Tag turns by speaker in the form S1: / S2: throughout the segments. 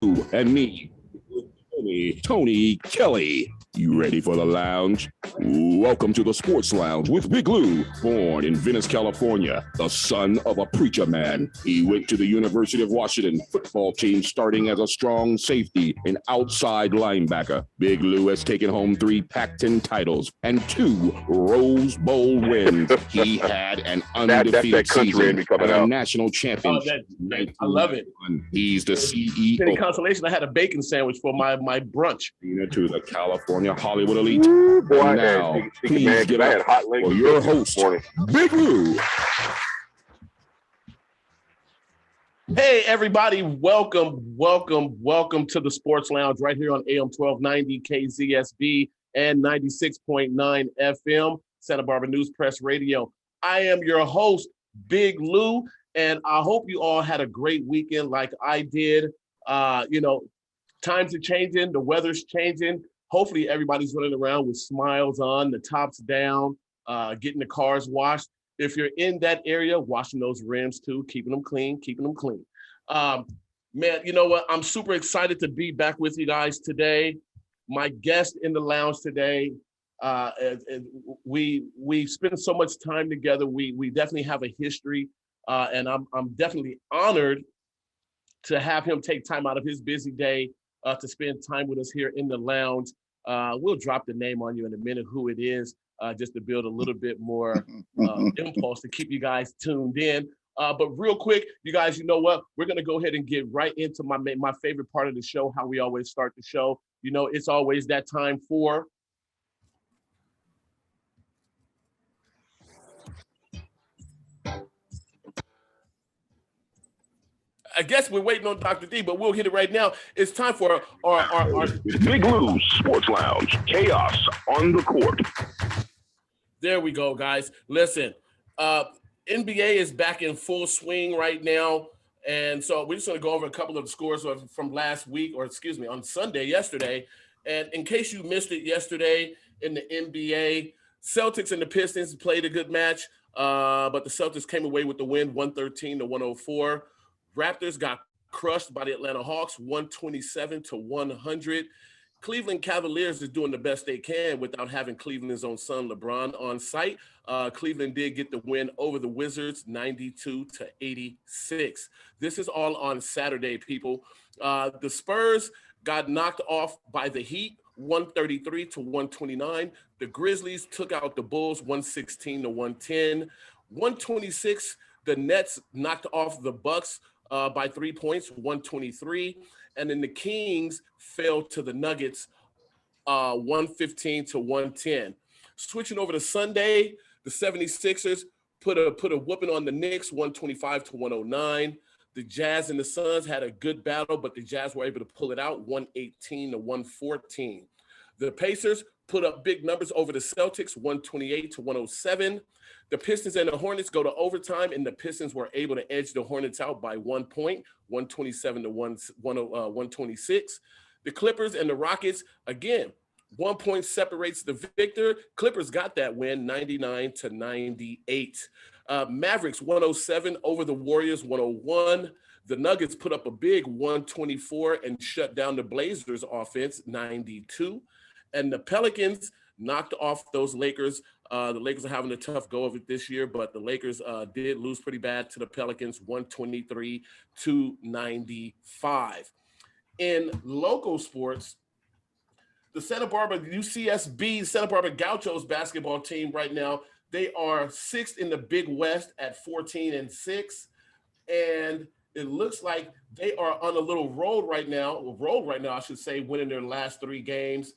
S1: And me, Tony Kelly. You ready for the lounge? Welcome to the Sports Lounge with Big Lou. Born in Venice, California, the son of a preacher man. He went to the University of Washington football team starting as a strong safety and outside linebacker. Big Lou has taken home 3 Pac-10 titles and 2 Rose Bowl wins. He had an undefeated season and a national championship.
S2: I love it.
S1: He's the CEO.
S2: In consolation, I had a bacon sandwich for my brunch.
S1: To the California Hollywood elite. Boy, and now, please give up for your host, Big Lou.
S2: Hey, everybody. Welcome to the Sports Lounge right here on AM 1290 KZSB and 96.9 FM, Santa Barbara News Press Radio. I am your host, Big Lou, and I hope you all had a great weekend like I did. Times are changing, the weather's changing. Hopefully everybody's running around with smiles on, the tops down, getting the cars washed. If you're in that area, washing those rims too, keeping them clean. Man, you know what? I'm super excited to be back with you guys today. My guest in the lounge today, we spent so much time together. We definitely have a history, and I'm definitely honored to have him take time out of his busy day to spend time with us here in the lounge. We'll drop the name on you in a minute, who it is, just to build a little bit more impulse to keep you guys tuned in. But real quick, you guys, you know what? We're going to go ahead and get right into my favorite part of the show, how we always start the show. You know, it's always that time for... I guess we're waiting on Dr. D, but we'll hit it right now. It's time for our
S1: Big Lou's Sports Lounge. Chaos on the court.
S2: There we go, guys. Listen, NBA is back in full swing right now. And so we're just going to go over a couple of the scores from last week, on Sunday, yesterday. And in case you missed it yesterday in the NBA, Celtics and the Pistons played a good match, but the Celtics came away with the win, 113-104. Raptors got crushed by the Atlanta Hawks, 127-100. Cleveland Cavaliers is doing the best they can without having Cleveland's own son, LeBron, on site. Cleveland did get the win over the Wizards, 92-86. This is all on Saturday, people. The Spurs got knocked off by the Heat, 133-129. The Grizzlies took out the Bulls, 116-110. 126, the Nets knocked off the Bucks by 3 points, 123. And then the Kings fell to the Nuggets, 115-110. Switching over to Sunday, the 76ers put a whooping on the Knicks, 125-109. The Jazz and the Suns had a good battle, but the Jazz were able to pull it out, 118-114. The Pacers put up big numbers over the Celtics, 128-107. The Pistons and the Hornets go to overtime, and the Pistons were able to edge the Hornets out by 1 point, 127-126. The Clippers and the Rockets, again, 1 point separates the victor. Clippers got that win, 99-98. Mavericks, 107 over the Warriors, 101. The Nuggets put up a big 124 and shut down the Blazers' offense, 92. And the Pelicans knocked off those Lakers. The Lakers are having a tough go of it this year, but the Lakers did lose pretty bad to the Pelicans, 123-95. In local sports, the Santa Barbara UCSB, Santa Barbara Gauchos basketball team right now, they are 6th in the Big West at 14-6. And it looks like they are on a little roll right now, I should say, winning their last 3 games.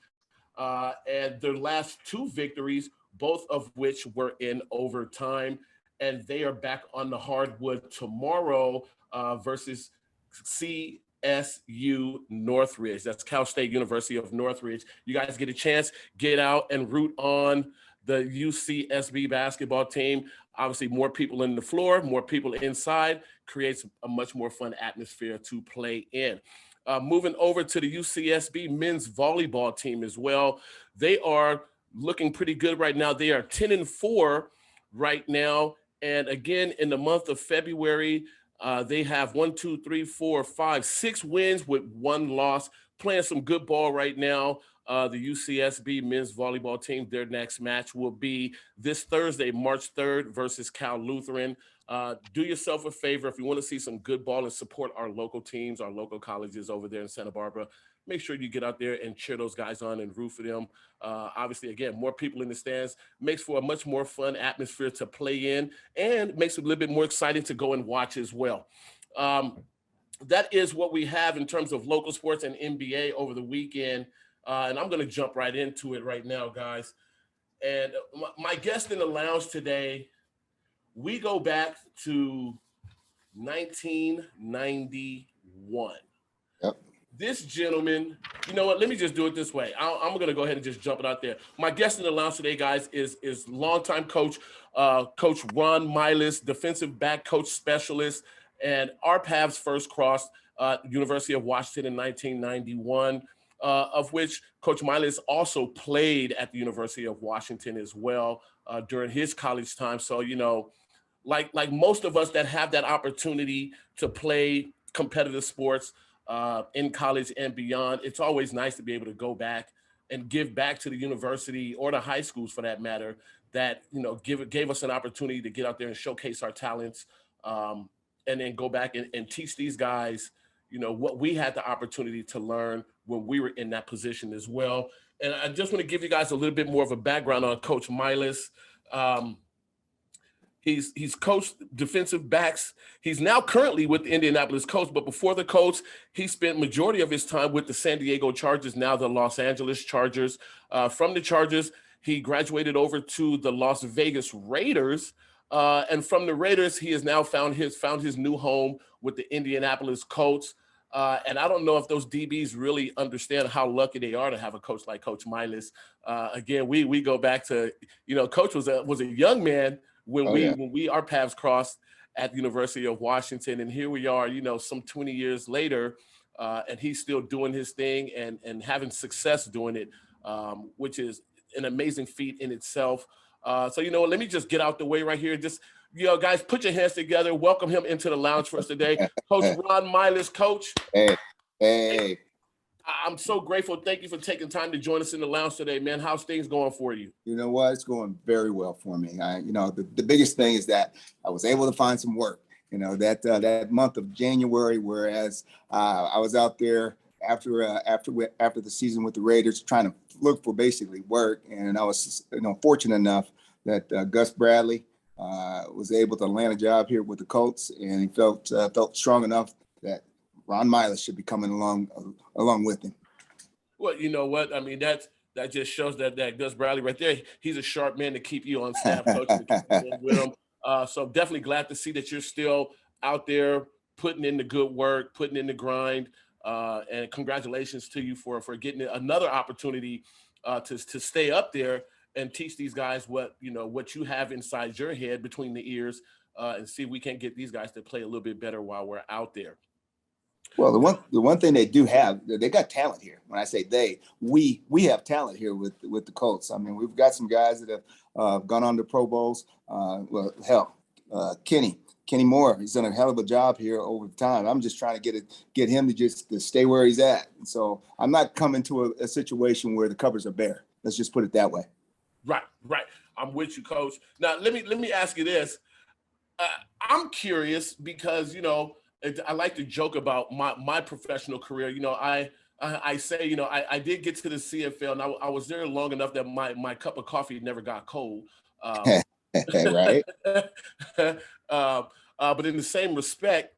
S2: And their last 2 victories, both of which were in overtime, and they are back on the hardwood tomorrow versus CSU Northridge. That's Cal State University of Northridge. You guys get a chance, get out and root on the UCSB basketball team. Obviously, more people in the floor, more people inside, creates a much more fun atmosphere to play in. Moving over to the UCSB men's volleyball team as well. They are looking pretty good right now. They are 10-4 right now. And again, in the month of February, They have 6 wins with 1 loss, playing some good ball right now. The UCSB men's volleyball team, their next match will be this Thursday, March 3rd versus Cal Lutheran. Do yourself a favor if you want to see some good ball and support our local teams, our local colleges over there in Santa Barbara. Make sure you get out there and cheer those guys on and root for them. Obviously, again, more people in the stands makes for a much more fun atmosphere to play in and makes it a little bit more exciting to go and watch as well. That is what we have in terms of local sports and NBA over the weekend. And I'm going to jump right into it right now, guys. And my guest in the lounge today, we go back to 1991.
S3: Yep.
S2: This gentleman, you know what? Let me just do it this way. I'm going to go ahead and just jump it out there. My guest in the lounge today, guys, is longtime coach, Coach Ron Milus, defensive back coach specialist, and our paths first crossed University of Washington in 1991. Of which Coach Milus also played at the University of Washington as well during his college time. So, you know, like most of us that have that opportunity to play competitive sports in college and beyond, it's always nice to be able to go back and give back to the university or the high schools for that matter that, you know, gave us an opportunity to get out there and showcase our talents and then go back and teach these guys, you know, what we had the opportunity to learn when we were in that position as well. And I just want to give you guys a little bit more of a background on Coach Milus. He's coached defensive backs. He's now currently with the Indianapolis Colts, but before the Colts, he spent majority of his time with the San Diego Chargers, now the Los Angeles Chargers. From the Chargers, he graduated over to the Las Vegas Raiders. And from the Raiders, he has now found his new home with the Indianapolis Colts. And I don't know if those DBs really understand how lucky they are to have a coach like Coach Milus. Again, we go back to, you know, Coach was a young man when our paths crossed at the University of Washington, and here we are, you know, some 20 years later, and he's still doing his thing and having success doing it, which is an amazing feat in itself. So, you know, let me just get out the way right here. Just, you know, guys, put your hands together. Welcome him into the lounge for us today. Coach Ron Milus, Coach.
S3: Hey.
S2: I'm so grateful. Thank you for taking time to join us in the lounge today, man. How's things going for you?
S3: You know what? It's going very well for me. The biggest thing is that I was able to find some work, you know, that month of January, whereas I was out there after the season with the Raiders trying to look for basically work. And I was, you know, fortunate enough that Gus Bradley was able to land a job here with the Colts, and he felt strong enough that Ron Milus should be coming along with him.
S2: Well, you know what? I mean, that just shows that Gus Bradley right there, he's a sharp man to keep you on staff, Coach, to keep with him. So definitely glad to see that you're still out there putting in the good work, putting in the grind. And congratulations to you for getting another opportunity to stay up there and teach these guys what you have inside your head between the ears, and see if we can't get these guys to play a little bit better while we're out there.
S3: Well, the one thing they do have, they got talent here. When I say we have talent here with the Colts. I mean, we've got some guys that have gone on to Pro Bowls. Kenny Moore, he's done a hell of a job here over time. I'm just trying to get him to stay where he's at. And so I'm not coming to a situation where the covers are bare. Let's just put it that way.
S2: Right. I'm with you, Coach. Now let me ask you this. I'm curious because, you know, I like to joke about my professional career. You know, I say, you know, I did get to the CFL, and I was there long enough that my cup of coffee never got cold.
S3: Right.
S2: But in the same respect,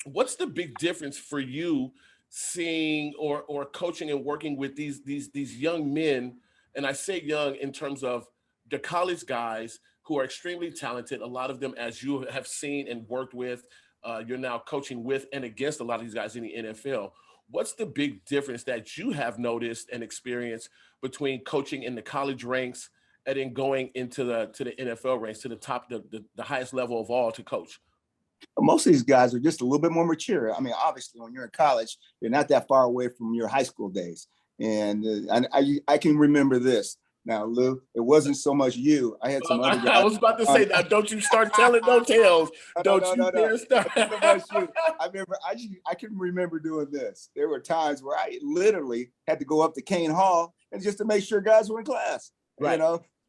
S2: what's the big difference for you seeing or coaching and working with these young men? And I say young in terms of the college guys who are extremely talented. A lot of them, as you have seen and worked with, you're now coaching with and against a lot of these guys in the NFL. What's the big difference that you have noticed and experienced between coaching in the college ranks and then going into the NFL ranks, to the top, the highest level of all to coach?
S3: Most of these guys are just a little bit more mature. I mean, obviously, when you're in college, you're not that far away from your high school days. And I can remember this. Now, Lou, it wasn't so much you. I had some other guys.
S2: I was about to say, now, don't you start telling no tales. Don't you dare start.
S3: It wasn't so much you. I remember, I can remember doing this. There were times where I literally had to go up to Kane Hall and just to make sure guys were in class.
S2: Right.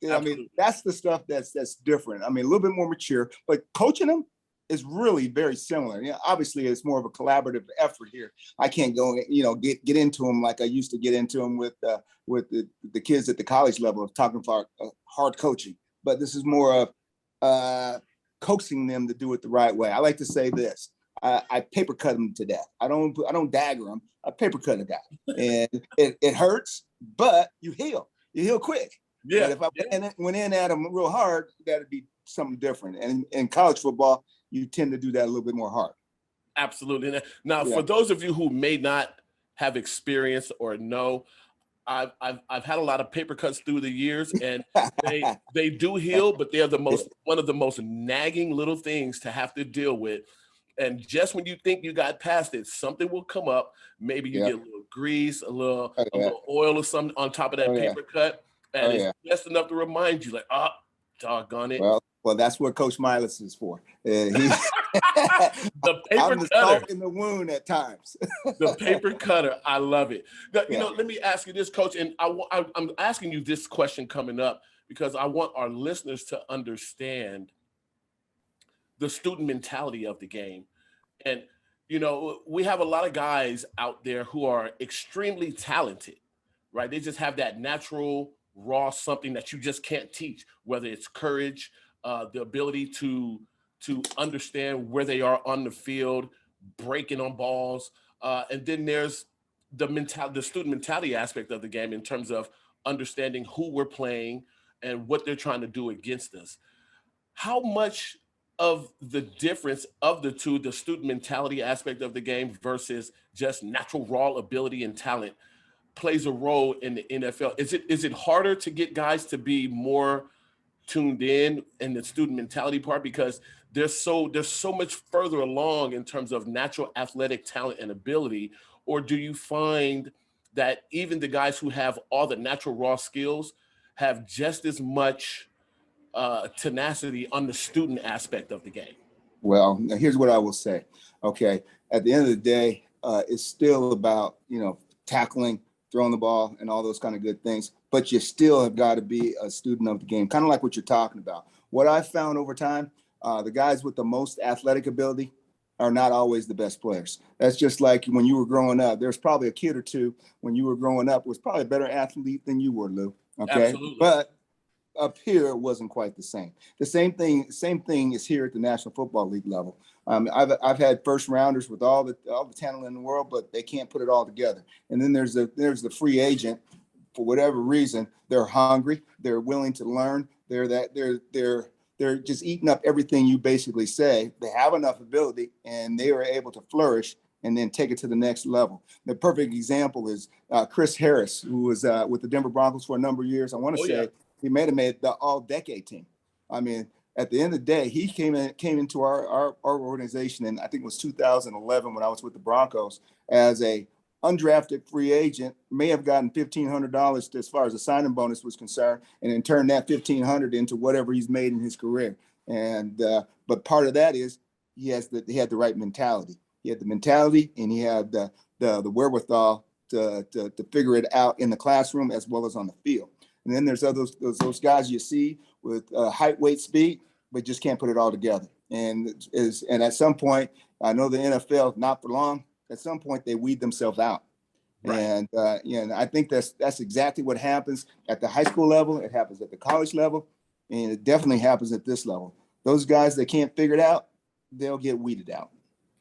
S3: You know, I mean, that's the stuff that's different. I mean, a little bit more mature, but coaching them is really very similar. Yeah, obviously it's more of a collaborative effort here. I can't go, get into them like I used to get into them with the kids at the college level of talking about hard coaching. But this is more of coaxing them to do it the right way. I like to say this: I paper cut them to death. I don't dagger them. I paper cut a guy, and it hurts, but you heal. You heal quick.
S2: Yeah.
S3: But if I went in at them real hard, that'd be something different. And in college football, you tend to do that a little bit more hard.
S2: Absolutely. Now, for those of you who may not have experience or know, I've had a lot of paper cuts through the years, and they do heal, but they're one of the most nagging little things to have to deal with. And just when you think you got past it, something will come up. Maybe you get a little grease, a little oil or something on top of that paper cut, and it's just enough to remind you, like, doggone it.
S3: Well, that's what Coach Milus is for.
S2: The paper
S3: I'm the
S2: cutter
S3: salt in the wound at times.
S2: The paper cutter, I love it. Now, let me ask you this, Coach, and I'm asking you this question coming up because I want our listeners to understand the student mentality of the game. And, we have a lot of guys out there who are extremely talented, right? They just have that natural, raw something that you just can't teach, whether it's courage, the ability to understand where they are on the field, breaking on balls. And then there's the student mentality aspect of the game in terms of understanding who we're playing and what they're trying to do against us. How much of the difference of the two, the student mentality aspect of the game versus just natural raw ability and talent, plays a role in the NFL? Is it harder to get guys to be more tuned in the student mentality part because they're so much further along in terms of natural athletic talent and ability? Or do you find that even the guys who have all the natural raw skills have just as much tenacity on the student aspect of the game?
S3: Well, now here's what I will say. Okay, at the end of the day, it's still about tackling, throwing the ball, and all those kind of good things. But you still have got to be a student of the game, kind of like what you're talking about. What I've found over time, the guys with the most athletic ability are not always the best players. That's just like when you were growing up. There's probably a kid or two when you were growing up was probably a better athlete than you were, Lou. Okay,
S2: absolutely.
S3: But up here it wasn't quite the same. The same thing is here at the National Football League level. I've had first rounders with all the talent in the world, but they can't put it all together. And then there's the free agent. For whatever reason, they're hungry. They're willing to learn. They're just eating up everything you basically say. They have enough ability, and they are able to flourish and then take it to the next level. The perfect example is Chris Harris, who was with the Denver Broncos for a number of years. I want to say he may have made the all-decade team. I mean, at the end of the day, he came into our organization, and I think it was 2011 when I was with the Broncos as a undrafted free agent, may have gotten $1,500 as far as the signing bonus was concerned, and then turned that $1,500 into whatever he's made in his career. And but part of that is he had the right mentality. He had the mentality, and he had the wherewithal to figure it out in the classroom as well as on the field. And then there's those guys you see with height, weight, speed, but just can't put it all together. And at some point, I know the NFL, not for long, at some point they weed themselves out. Right. And I think that's exactly what happens at the high school level. It happens at the college level, and it definitely happens at this level. Those guys that can't figure it out, they'll get weeded out.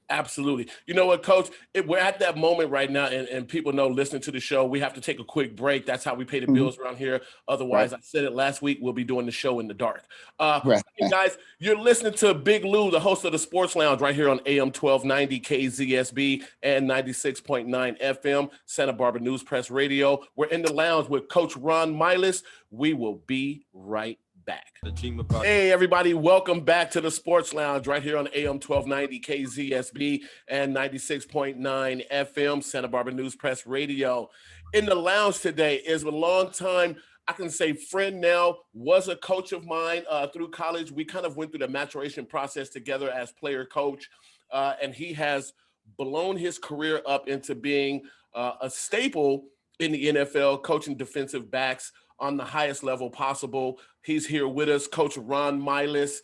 S2: Absolutely. You know what, Coach? We're at that moment right now, and people know listening to the show, we have to take a quick break. That's how we pay the bills around here. Otherwise, I said it last week, we'll be doing the show in the dark. Hey guys, you're listening to Big Lou, the host of the Sports Lounge right here on AM 1290 KZSB and 96.9 FM, Santa Barbara News Press Radio. We're in the lounge with Coach Ron Milus. We will be right back. Hey everybody, welcome back to the Sports Lounge right here on AM 1290 KZSB and 96.9 FM Santa Barbara News Press Radio. In the lounge today is a longtime I can say friend now, was a coach of mine through college. We kind of went through the maturation process together as player coach, and he has blown his career up into being a staple in the NFL, coaching defensive backs on the highest level possible. He's here with us, Coach Ron Milus.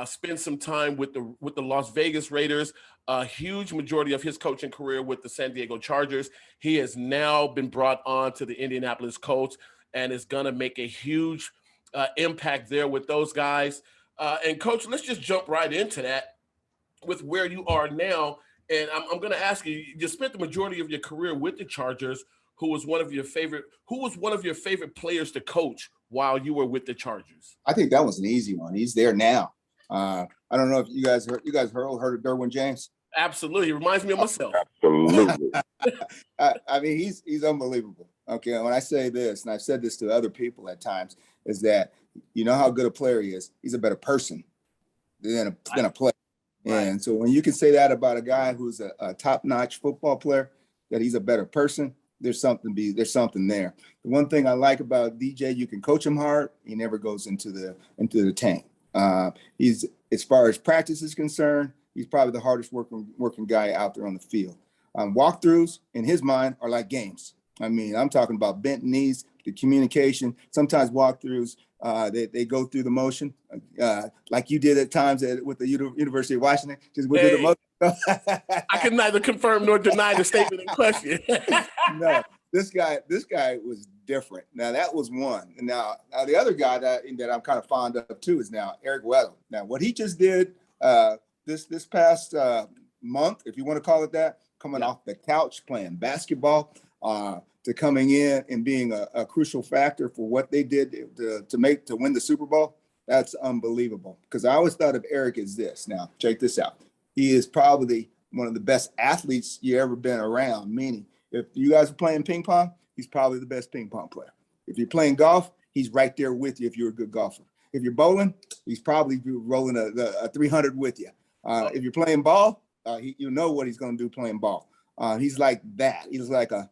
S2: Spent some time with the Las Vegas Raiders, a huge majority of his coaching career with the San Diego Chargers. He has now been brought on to the Indianapolis Colts and is going to make a huge impact there with those guys. And Coach, let's just jump right into that with where you are now. And I'm going to ask you, you spent the majority of your career with the Chargers. Who was one of your favorite players to coach while you were with the Chargers?
S3: I think that was an easy one. He's there now. I don't know if you guys heard of Derwin James?
S2: Absolutely. He reminds me of myself.
S1: Absolutely.
S3: I mean, he's unbelievable. Okay. When I say this, and I've said this to other people at times, is that you know how good a player he is. He's a better person than a player. Right. And so when you can say that about a guy who's a top-notch football player, that he's a better person, there's something there. The one thing I like about DJ, you can coach him hard. He never goes into the tank. He's, as far as practice is concerned, he's probably the hardest working guy out there on the field. Walkthroughs in his mind are like games. I mean, I'm talking about bent knees, the communication. Sometimes walkthroughs, they go through the motion, like you did at times with the University of Washington. Just went through the motion.
S2: I can neither confirm nor deny the statement in question.
S3: No, this guy was different. Now that was one. And now the other guy that I'm kind of fond of too is now Eric Weddle. Now what he just did this past month, if you want to call it that, coming off the couch playing basketball, to coming in and being a crucial factor for what they did to win the Super Bowl. That's unbelievable. Because I always thought of Eric as this. Now check this out. He is probably one of the best athletes you ever been around. Meaning, if you guys are playing ping pong, he's probably the best ping pong player. If you're playing golf, he's right there with you if you're a good golfer. If you're bowling, he's probably rolling a 300 with you. If you're playing ball, you know what he's going to do playing ball. He's like that. He's like a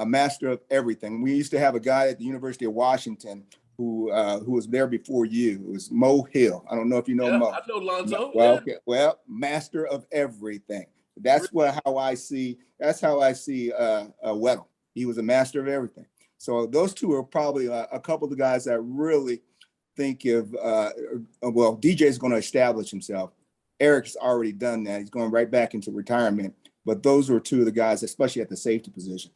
S3: master of everything. We used to have a guy at the University of Washington who was there before you. It was Mo Hill. I don't know if you know Mo.
S2: I know Lonzo.
S3: Well, okay. Well, master of everything. That's how I see Weddle. He was a master of everything. So those two are probably a couple of the guys that really think of. DJ is going to establish himself. Eric's already done that. He's going right back into retirement. But those were two of the guys, especially at the safety position.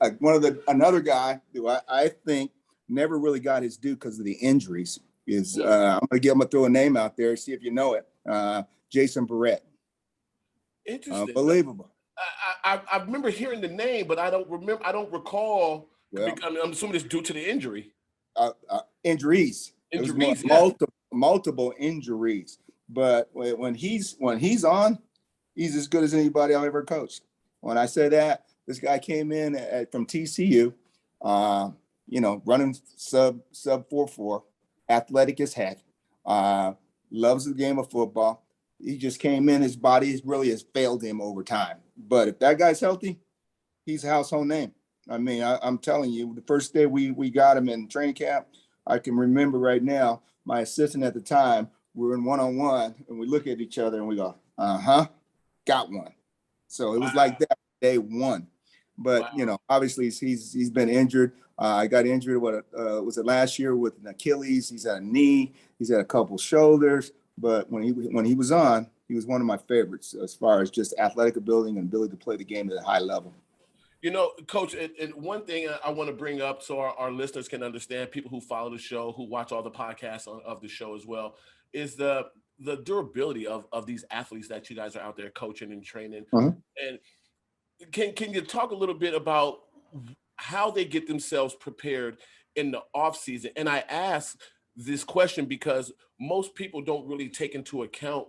S3: Another guy who I think never really got his due because of the injuries is I'm gonna throw a name out there, see if you know it. Jason Barrett.
S2: Interesting.
S3: Unbelievable.
S2: I remember hearing the name, but I don't recall.
S3: Well,
S2: I'm assuming it's due to the injury.
S3: Injuries. Multiple injuries. But when he's on, he's as good as anybody I've ever coached. When I say that, this guy came in from TCU, running sub 4.4, athletic as heck, loves the game of football. He just came in, his body really has failed him over time. But if that guy's healthy, he's a household name. I mean, I'm telling you, the first day we got him in training camp, I can remember right now, my assistant at the time, we were in one-on-one, and we look at each other and we go, got one. So it was like that day one. But, obviously he's been injured. I got injured, was it last year with an Achilles? He's had a knee. He's had a couple shoulders. But when he was on, he was one of my favorites as far as just athletic ability and ability to play the game at a high level.
S2: Coach, and one thing I want to bring up so our listeners can understand, people who follow the show, who watch all the podcasts of the show as well, is the durability of these athletes that you guys are out there coaching and training.
S3: Mm-hmm.
S2: And can you talk a little bit about how they get themselves prepared in the off season? And I ask this question because most people don't really take into account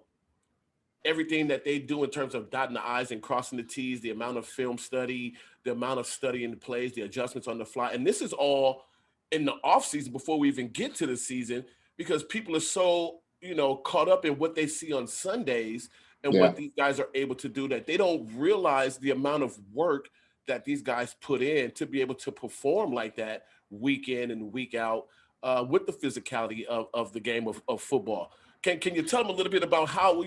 S2: everything that they do in terms of dotting the I's and crossing the T's, the amount of film study, the amount of studying the plays, the adjustments on the fly. And this is all in the off season before we even get to the season, because people are so, caught up in what they see on Sundays and what these guys are able to do that they don't realize the amount of work that these guys put in to be able to perform like that week in and week out with the physicality of the game of football. Can you tell them a little bit about how,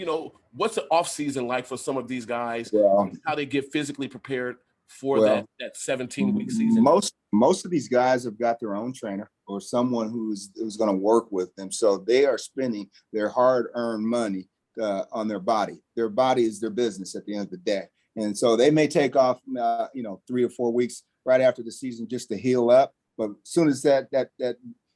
S2: what's the off season like for some of these guys, how they get physically prepared for that 17-week season?
S3: Most of these guys have got their own trainer or someone who's going to work with them. So they are spending their hard-earned money on their body. Their body is their business at the end of the day. And so they may take off, 3 or 4 weeks right after the season just to heal up. But as soon as that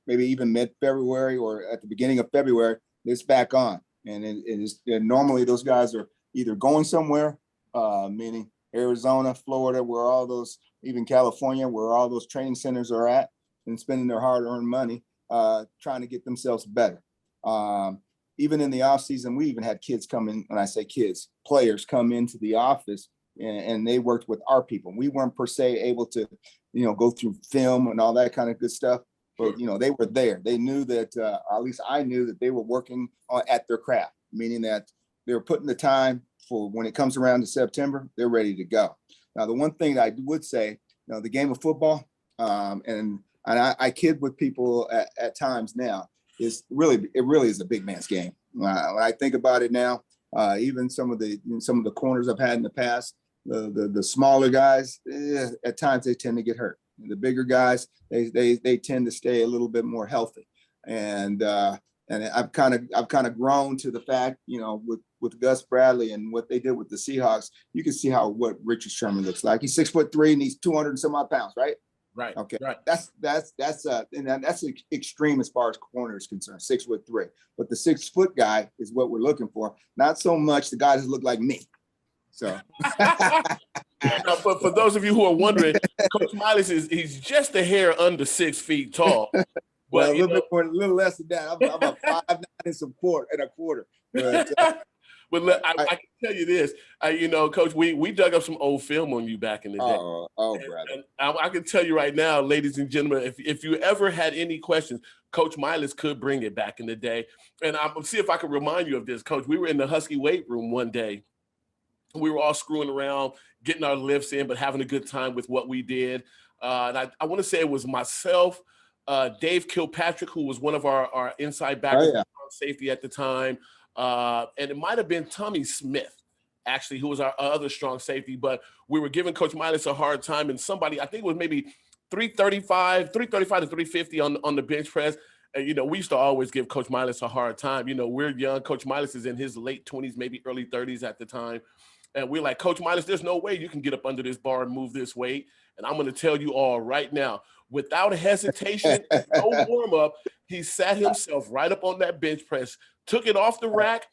S3: maybe even mid-February or at the beginning of February, it's back on. And and normally those guys are either going somewhere, meaning Arizona, Florida, where all those, even California, where all those training centers are at, and spending their hard-earned money trying to get themselves better. Even in the off season, we even had kids come in. When I say kids, players come into the office and they worked with our people. We weren't per se able to, go through film and all that kind of good stuff. But, they were there. They knew that, at least I knew that they were working at their craft, meaning that they were putting the time for when it comes around to September, they're ready to go. Now, the one thing that I would say, the game of football, and I kid with people at times now, it really is a big man's game. When I think about it now, even some of the corners I've had in the past, the smaller guys, at times they tend to get hurt. The bigger guys, they tend to stay a little bit more healthy. And I've kind of grown to the fact, with Gus Bradley and what they did with the Seahawks, you can see what Richard Sherman looks like. He's 6'3" and he's 200 and some odd pounds, right?
S2: Right.
S3: Okay.
S2: Right.
S3: That's extreme as far as corner is concerned, 6'3". But the 6 foot guy is what we're looking for. Not so much the guys that look like me. So.
S2: Now, for those of you who are wondering, Coach Milus he's just a hair under 6 feet tall.
S3: Well, a little less than that. I'm a 5'9" and a quarter. But
S2: look, I can tell you this, Coach, we dug up some old film on you back in the day.
S3: Brother.
S2: And I can tell you right now, ladies and gentlemen, if you ever had any questions, Coach Milus could bring it back in the day. And I'll see if I can remind you of this, Coach. We were in the Husky weight room one day. We were all screwing around, getting our lifts in, but having a good time with what we did. And I want to say it was myself, Dave Kilpatrick, who was one of our inside backers, safety at the time. And it might have been Tommy Smith, actually, who was our other strong safety. But we were giving Coach Milus a hard time. And somebody, I think it was maybe 335 to 350 on the bench press. And, we used to always give Coach Milus a hard time. We're young. Coach Milus is in his late 20s, maybe early 30s at the time. And we're like, Coach Milus, there's no way you can get up under this bar and move this weight. And I'm going to tell you all right now, without hesitation, no warm-up, he sat himself right up on that bench press, took it off the rack,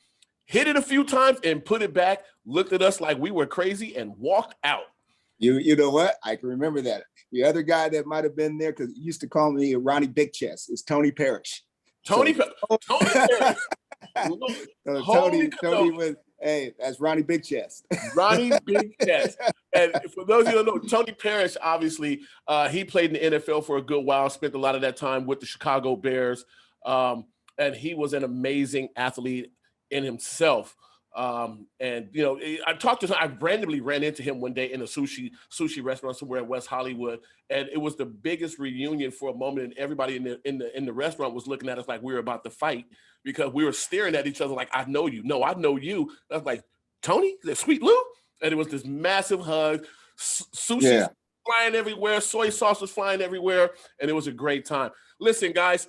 S2: hit it a few times, and put it back, looked at us like we were crazy, and walked out.
S3: You know what? I can remember that. The other guy that might have been there, because he used to call me Ronnie Big Chest, is Tony Parrish.
S2: Tony Parrish.
S3: Tony was, hey, that's Ronnie Big Chest.
S2: Ronnie Big Chest. And for those of you who don't know, Tony Parrish, obviously, he played in the NFL for a good while, spent a lot of that time with the Chicago Bears. And he was an amazing athlete in himself. And I talked to him. I randomly ran into him one day in a sushi restaurant somewhere in West Hollywood, and it was the biggest reunion for a moment. And everybody in the restaurant was looking at us like we were about to fight, because we were staring at each other like, I know you. No, I know you. I was like, Tony, that Sweet Lou, and it was this massive hug. Sushi flying everywhere, soy sauce was flying everywhere, and it was a great time. Listen, guys,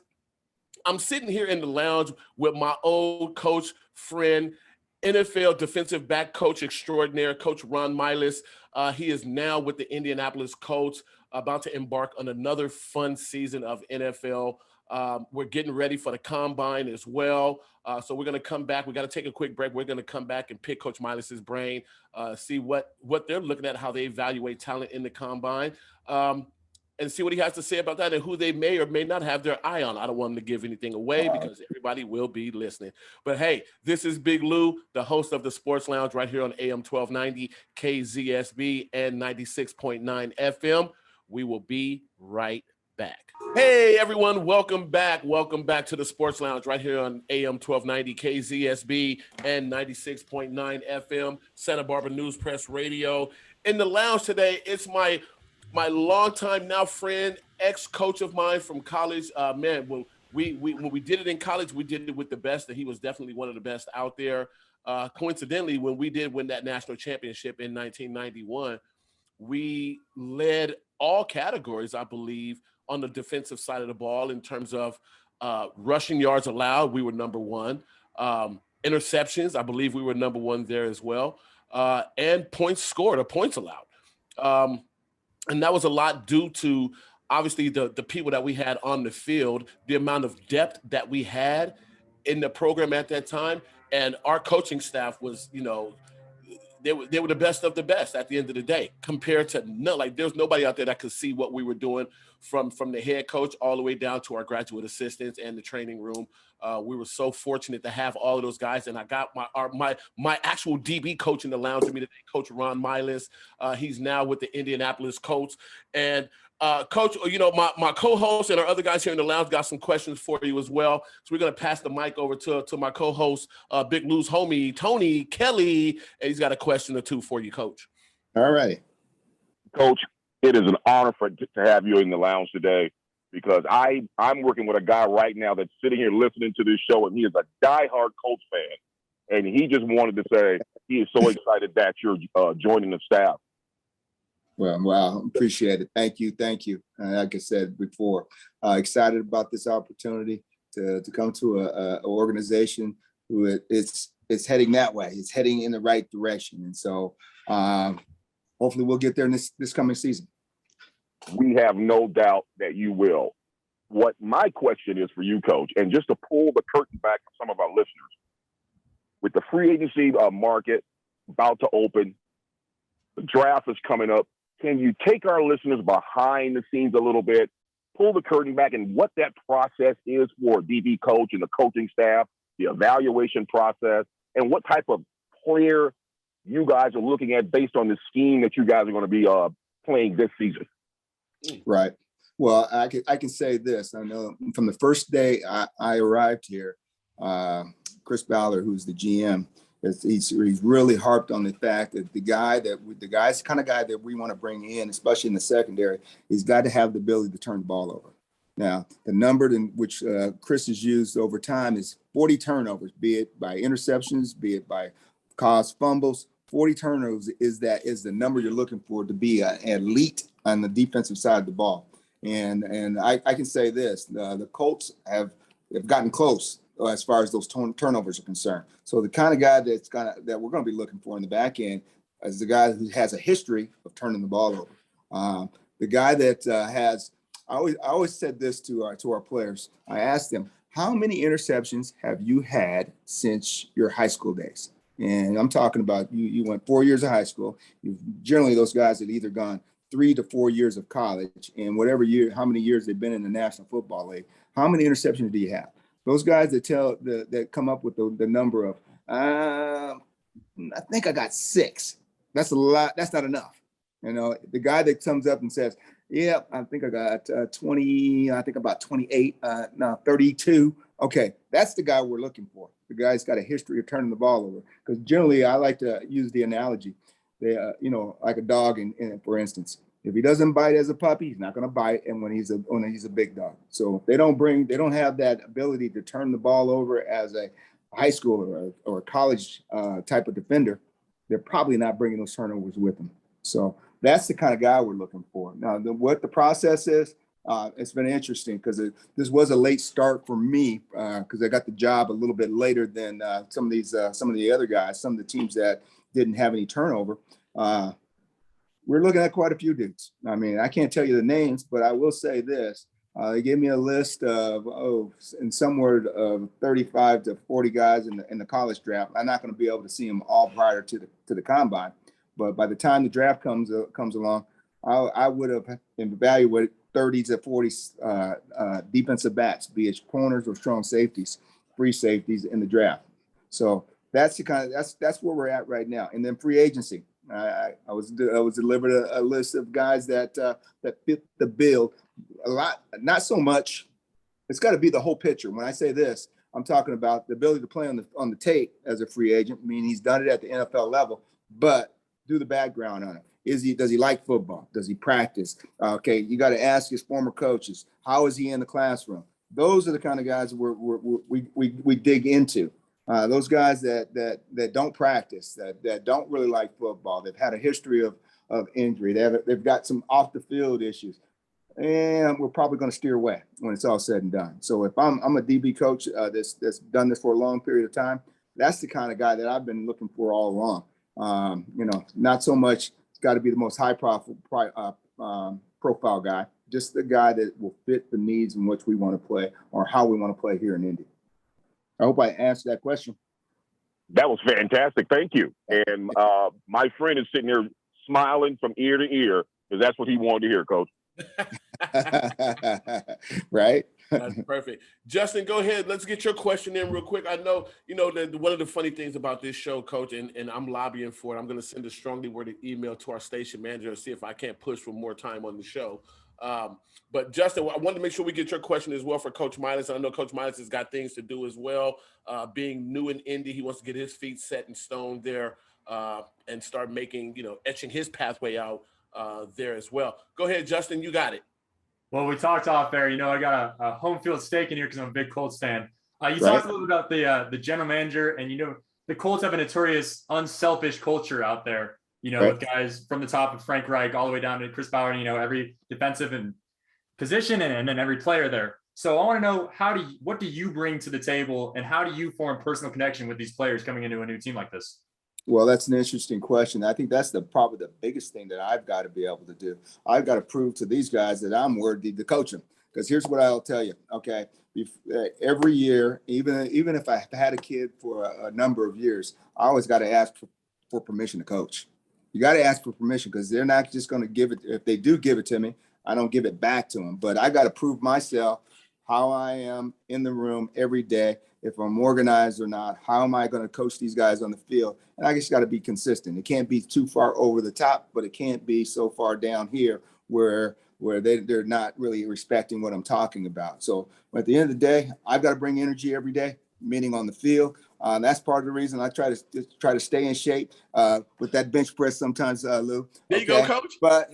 S2: I'm sitting here in the lounge with my old coach friend, NFL defensive back coach extraordinaire, Coach Ron Milus. He is now with the Indianapolis Colts, about to embark on another fun season of NFL. We're getting ready for the combine as well. So we're going to come back. We got to take a quick break. We're going to come back and pick Coach Milus's brain, see what they're looking at, how they evaluate talent in the combine, and see what he has to say about that and who they may or may not have their eye on. I don't want him to give anything away because everybody will be listening. But hey, this is Big Lou, the host of the Sports Lounge right here on AM 1290, KZSB, and 96.9 FM. We will be right back. Hey, everyone. Welcome back. Welcome back to the Sports Lounge right here on AM 1290, KZSB, and 96.9 FM, Santa Barbara News Press Radio. In the lounge today, it's my longtime now friend ex-coach of mine from college. Man, when we did it in college, we did it with the best, and he was definitely one of the best out there. Coincidentally, when we did win that national championship in 1991, we led all categories, I believe, on the defensive side of the ball in terms of rushing yards allowed. We were number one. Interceptions, I believe we were number one there as well. And points scored or points allowed. And that was a lot due to obviously the people that we had on the field, the amount of depth that we had in the program at that time. And our coaching staff was, they were the best of the best at the end of the day, compared to there's nobody out there that could see what we were doing from the head coach all the way down to our graduate assistants and the training room. We were so fortunate to have all of those guys. And I got my actual DB coach in the lounge with me today, Coach Ron Milus. He's now with the Indianapolis Colts. And Coach, my co-host and our other guys here in the lounge got some questions for you as well. So we're going to pass the mic over to my co-host, Big Lou's homie, Tony Kelly. And he's got a question or two for you, Coach.
S3: All right.
S1: Coach, it is an honor to have you in the lounge today, because I'm working with a guy right now that's sitting here listening to this show, and he is a diehard Colts fan. And he just wanted to say he is so excited that you're joining the staff.
S3: Well, wow, appreciate it. Thank you. Like I said before, excited about this opportunity to come to a organization who it's heading that way. It's heading in the right direction, and so hopefully we'll get there in this coming season.
S1: We have no doubt that you will. What my question is for you, Coach, and just to pull the curtain back for some of our listeners, with the free agency market about to open, the draft is coming up. Can you take our listeners behind the scenes a little bit, pull the curtain back, and what that process is for a DB coach and the coaching staff, the evaluation process, and what type of player you guys are looking at based on the scheme that you guys are going to be playing this season?
S3: Right. Well, I can say this. I know from the first day I arrived here, Chris Ballard, who's the GM, he's really harped on the fact that the kind of guy that we want to bring in, especially in the secondary, he's got to have the ability to turn the ball over. Now, the number in which Chris has used over time is 40 turnovers, be it by interceptions, be it by caused fumbles. 40 turnovers is the number you're looking for to be an elite on the defensive side of the ball. And I can say this: the Colts have gotten close as far as those turnovers are concerned. So the kind of guy that we're going to be looking for in the back end is the guy who has a history of turning the ball over. The guy that has, I always said this to our players. I asked them, how many interceptions have you had since your high school days? And I'm talking about you went 4 years of high school. Generally, those guys have either gone 3 to 4 years of college, and whatever year, how many years they've been in the National Football League. How many interceptions do you have? Those guys that come up with the number of, I think I got 6. That's a lot. That's not enough. The guy that comes up and says, yeah, I think I got 20, I think about 28, 32. Okay, that's the guy we're looking for. The guy's got a history of turning the ball over. Because generally, I like to use the analogy, like a dog. For instance, if he doesn't bite as a puppy, he's not going to bite, and when he's a big dog. So if they don't have that ability to turn the ball over as a high school or a college type of defender, they're probably not bringing those turnovers with them. So that's the kind of guy we're looking for. Now, what the process is, it's been interesting because this was a late start for me because I got the job a little bit later than some of the other guys, some of the teams that didn't have any turnover. We're looking at quite a few dudes. I mean, I can't tell you the names, but I will say this. They gave me a list of, in somewhere of 35 to 40 guys in the college draft. I'm not going to be able to see them all prior to the combine. But by the time the draft comes along, I would have evaluated 30 to 40 defensive backs, be it corners or strong safeties, free safeties in the draft. So that's that's where we're at right now. And then free agency. I was delivered a list of guys that fit the bill. A lot, not so much. It's got to be the whole picture. When I say this, I'm talking about the ability to play on the tape as a free agent. I mean, he's done it at the NFL level, but do the background on it. Does he like football? Does he practice? Okay, you got to ask his former coaches, how is he in the classroom? Those are the kind of guys we dig into. Those guys that don't practice, that don't really like football, they've had a history of injury, they've got some off the field issues, and we're probably going to steer away when it's all said and done. So if I'm a DB coach that's done this for a long period of time, that's the kind of guy that I've been looking for all along. Not so much it's got to be the most high profile guy, just the guy that will fit the needs in which we want to play or how we want to play here in Indy. I hope I answered that question.
S1: That was fantastic. Thank you. And my friend is sitting here smiling from ear to ear because that's what he wanted to hear, Coach.
S3: Right?
S2: That's perfect. Justin, go ahead. Let's get your question in real quick. I know, that one of the funny things about this show, Coach, and I'm lobbying for it. I'm going to send a strongly worded email to our station manager and see if I can't push for more time on the show. But Justin, I wanted to make sure we get your question as well for Coach Milus. I know Coach Milus has got things to do as well. Being new in Indy, he wants to get his feet set in stone there and start making, etching his pathway out there as well. Go ahead, Justin, you got it.
S4: Well, we talked off there. I got a home field stake in here because I'm a big Colts fan. You talked a little bit about the general manager, and the Colts have a notorious unselfish culture out there. With guys from the top of Frank Reich all the way down to Chris Bauer, and every defensive and position and then every player there. So I want to know what do you bring to the table, and how do you form personal connection with these players coming into a new team like this?
S3: Well, that's an interesting question. I think that's probably the biggest thing that I've got to be able to do. I've got to prove to these guys that I'm worthy to coach them. Because here's what I'll tell you. Okay, every year, even if I've had a kid for a number of years, I always got to ask for permission to coach. You got to ask for permission because they're not just going to give it. If they do give it to me, I don't give it back to them. But I got to prove myself how I am in the room every day. If I'm organized or not, how am I going to coach these guys on the field? And I just got to be consistent. It can't be too far over the top, but it can't be so far down here where they're not really respecting what I'm talking about. So at the end of the day, I've got to bring energy every day, meaning on the field. That's part of the reason I try to stay in shape with that bench press sometimes, Lou.
S2: There you go, Coach.
S3: But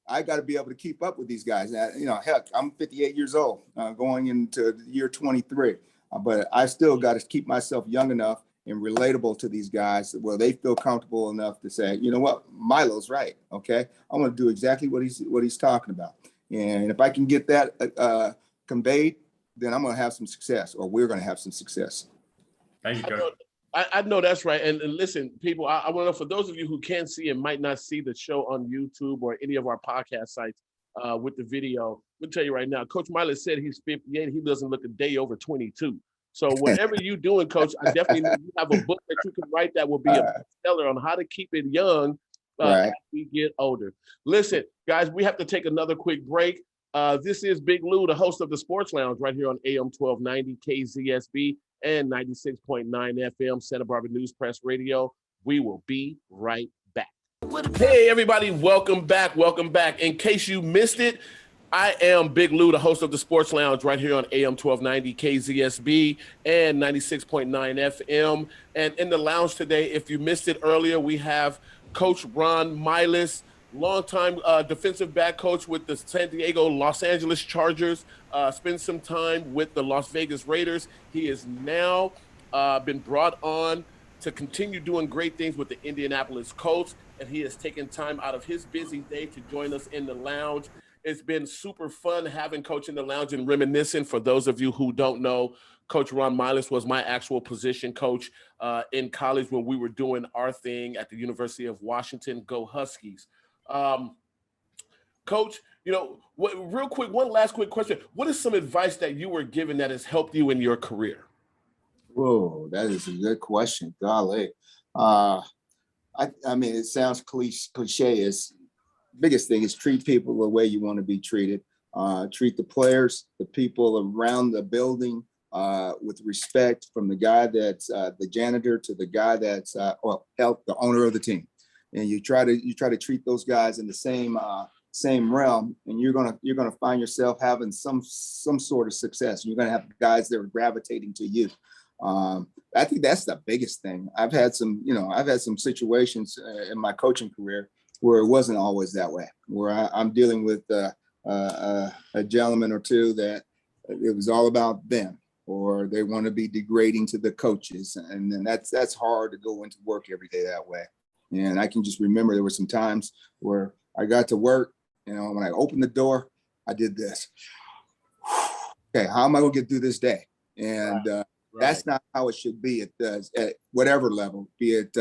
S3: I got to be able to keep up with these guys. Now, heck, I'm 58 years old, going into year 23. But I still got to keep myself young enough and relatable to these guys where they feel comfortable enough to say, you know what, Milo's right. Okay, I'm going to do exactly what he's talking about. And if I can get that conveyed, then I'm going to have some success, or we're going to have some success.
S4: Thank you, Coach.
S2: I know that's right. And listen, people, I want to know, for those of you who can't see and might not see the show on YouTube or any of our podcast sites with the video, let me tell you right now, Coach Milus said he's 58. He doesn't look a day over 22. So whatever you're doing, Coach, I definitely know you have a book that you can write that will be a bestseller on how to keep it young as we get older. Listen, guys, we have to take another quick break. This is Big Lou, the host of the Sports Lounge right here on AM 1290 KZSB and 96.9 FM Santa Barbara News Press Radio. We will be right back. Hey, everybody, welcome back. Welcome back. In case you missed it, I am Big Lou, the host of the Sports Lounge right here on AM 1290 KZSB and 96.9 FM. And in the lounge today, if you missed it earlier, we have Coach Ron Milus, longtime defensive back coach with the San Diego Los Angeles Chargers, spent some time with the Las Vegas Raiders. He has now been brought on to continue doing great things with the Indianapolis Colts, and he has taken time out of his busy day to join us in the lounge. It's been super fun having Coach in the lounge and reminiscing. For those of you who don't know, Coach Ron Milus was my actual position coach in college when we were doing our thing at the University of Washington. Go Huskies. Coach, real quick, one last quick question. What is some advice that you were given that has helped you in your career?
S3: Whoa, that is a good question. Golly. I mean, it sounds cliche. It's biggest thing is treat people the way you want to be treated. Treat the players, the people around the building with respect, from the guy that's the janitor to the guy that's the owner of the team. And you try to treat those guys in the same realm, and you're gonna find yourself having some sort of success. You're gonna have guys that are gravitating to you. I think that's the biggest thing. I've had some situations in my coaching career where it wasn't always that way, where I'm dealing with a gentleman or two that it was all about them, or they want to be degrading to the coaches. And then that's hard to go into work every day that way. And I can just remember there were some times where I got to work, when I opened the door, I did this. Okay, how am I going to get through this day? And that's not how it should be at whatever level, be it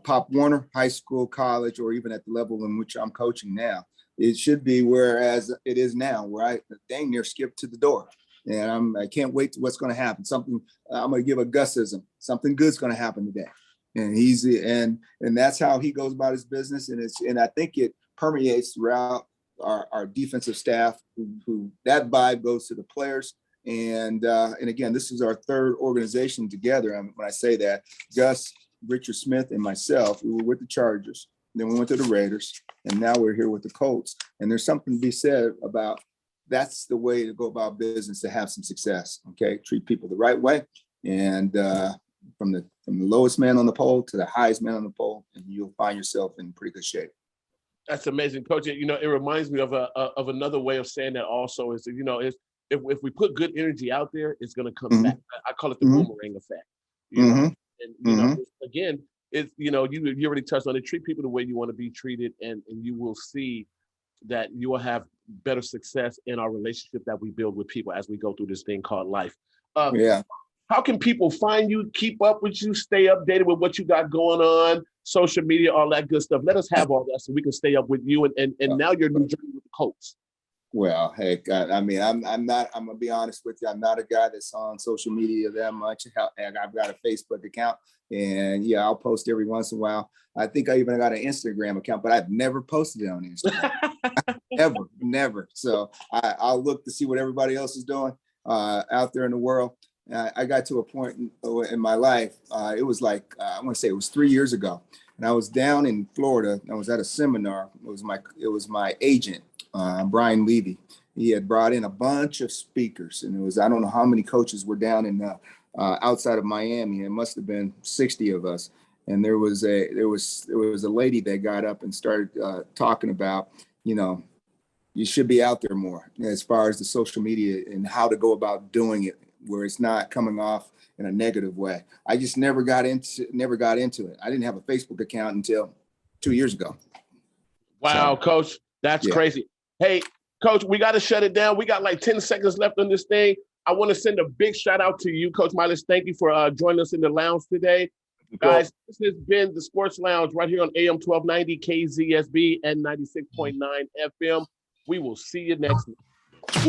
S3: Pop Warner, high school, college, or even at the level in which I'm coaching now. It should be whereas it is now, where I dang near skipped to the door. And I can't wait to what's going to happen. I'm going to give a Gus-ism. Something good's going to happen today. And and that's how he goes about his business. And I think it permeates throughout our defensive staff, who that vibe goes to the players. And again, this is our third organization together. When I say that, Gus, Richard Smith, and myself, we were with the Chargers. Then we went to the Raiders, and now we're here with the Colts. And there's something to be said about that's the way to go about business to have some success. Okay, treat people the right way, and from the lowest man on the pole to the highest man on the pole, and you'll find yourself in pretty good shape.
S2: That's amazing, Coach. It reminds me of another way of saying that. Also, is if we put good energy out there, it's going to come back. I call it the boomerang effect. And again, it's you already touched on it. Treat people the way you want to be treated, and you will see that you will have better success in our relationship that we build with people as we go through this thing called life. How can people find you, keep up with you, stay updated with what you got going on, social media, all that good stuff? Let us have all that so we can stay up with you and now your new journey with the Colts.
S3: Well, hey, God, I mean, I'm gonna be honest with you. I'm not a guy that's on social media that much. And I've got a Facebook account, and yeah, I'll post every once in a while. I think I even got an Instagram account, but I've never posted it on Instagram. Never. So I'll look to see what everybody else is doing out there in the world. I got to a point in my life. It was like I want to say it was 3 years ago, and I was down in Florida. I was at a seminar. It was my agent. Brian Levy. He had brought in a bunch of speakers, and it was I don't know how many coaches were down in outside of Miami. It must have been 60 of us. And there was a lady that got up and started talking about, you should be out there more as far as the social media and how to go about doing it where it's not coming off in a negative way. I just never got into it. I didn't have a Facebook account until 2 years ago.
S2: Wow, so, Coach, that's crazy. Hey, Coach, we got to shut it down. We got like 10 seconds left on this thing. I want to send a big shout out to you, Coach Milus. Thank you for joining us in the lounge today. Guys, this has been the Sports Lounge right here on AM 1290 KZSB and 96.9 FM. We will see you next week.